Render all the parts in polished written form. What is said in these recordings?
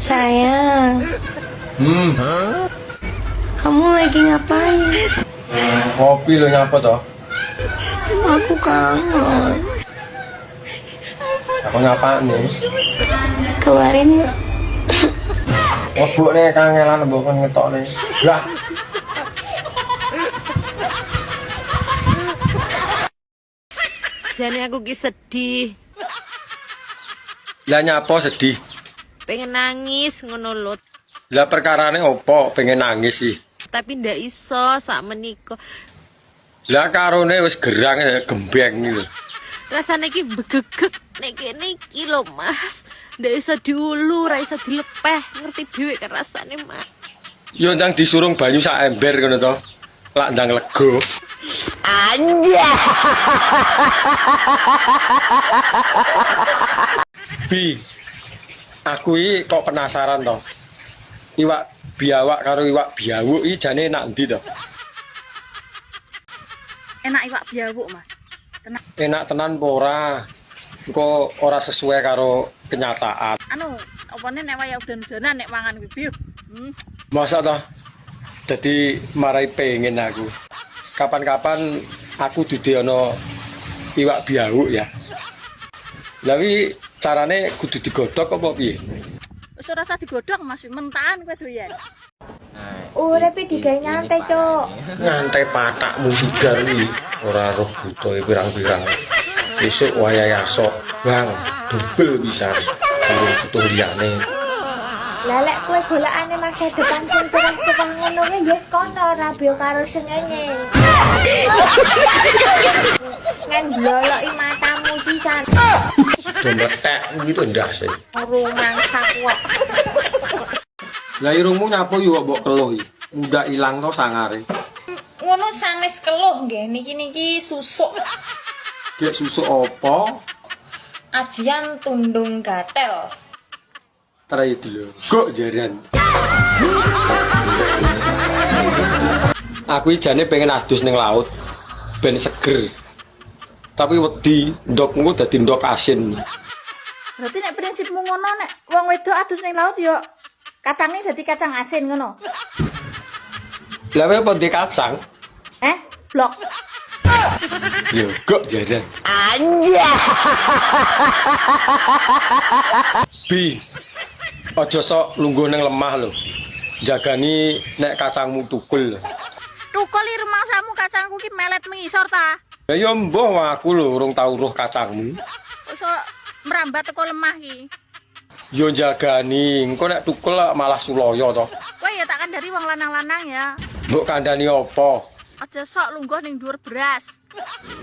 Sayang, kamu lagi ngapain? Kopi lo nyapa toh? Cuma aku kangen. Aku ngapa nih? Keluarin yuk. Obok nih kangelan obok kan ngetok nih. Lah. Jane aku ki sedih, Lah nyapa sedih? pengen nangis ngono lho, Lah perkarane opo pengen nangis sih? tapi ndak iso sak menika. Lah karone wis gerang gembeng iki lho. Rasane ki begegek nek kene iki lho, Mas. Ndak iso diulu, ra iso dilepeh, ngerti dhewe kan rasane, Mas. Yo ndang disurung banyu sak ember ngono to. Lak ndang lego. Bi, aku iki kok penasaran to. Iwak biawak karo iwak biawuk iki jane enak ndi to? Enak iwak biawuk, Mas. Enak tenan apa ora? Engko ora sesuai karo kenyataan. Anu, opone nek waya udan-udanan nek mangan kuwi. Masa toh? Dadi marai pengen aku. Kapan-kapan aku dudu ana iwak biawuk ya. Lah wi carane kudu digodhog apa piye? Wis ora usah digodhog, Mas. Mentahan kowe doyan. Urip digawe nyantai, Cuk. Nyantai patakmu sigar wi. Ora roh butuhe pirang-pirang. Besok wayahe asok, Bang. Dobel pisan. Durung butuh liyane. Lah lek kowe golekane masa depan sing cerah-cerah ngono ki ya kono rabio karo sengenge. Ngen bloloki matamu pisan. Do methek gitu ndase. Rumangsa kok. Lah irungmu nyapa yo mbok keluh iki. Udah ilang to sangare. Ngono sanes keluh nggih niki susuk Gek susuk apa? ajian tundung gatel. Trai dulu. Kok jaran. Aku jane pengen adus ning laut ben seger. Tapi wedi ndokmu dadi ndok asin. Berarti nek prinsipmu ngono nek wong wedok adus ning laut yo kacange dadi kacang asin ngono. Lah apa ndek kacang? Blok. Yo kok jaran. Bi. Aja sok lungguh ning lemah lho. Jagani nek kacangmu tukul lho. Tukuli rumangsamu kacangku ki melet mengisor ta. Ya yo mbuh aku lho urung tau roh kacangmu. Kok iso merambat teko lemah ki. Yo jagani, engko nek tukul malah sulaya to. Kowe ya tak kandhani wong lanang-lanang ya. Mbok kandhani apa? Aja sok lungguh ning dhuwur beras.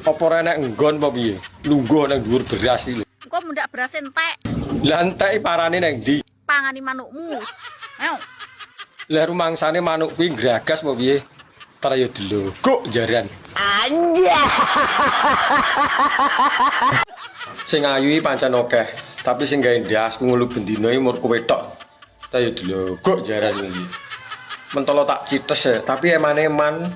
Apa ora nek nggon apa piye? Lungguh nang dhuwur beras iki lho. Engko mundak beras entek Lah entek parane nang ndi? pangani manukmu. Ayo. Lah rumangsane manuk kuwi gragas apa piye? Tar yo delokok jaran. Sing ayu iki pancen akeh, tapi sing gawe ndas ngulu bendina iki mur kowe tok. Tar yo delokok jaran iki. Mentolo tak cites ya, tapi eman-eman.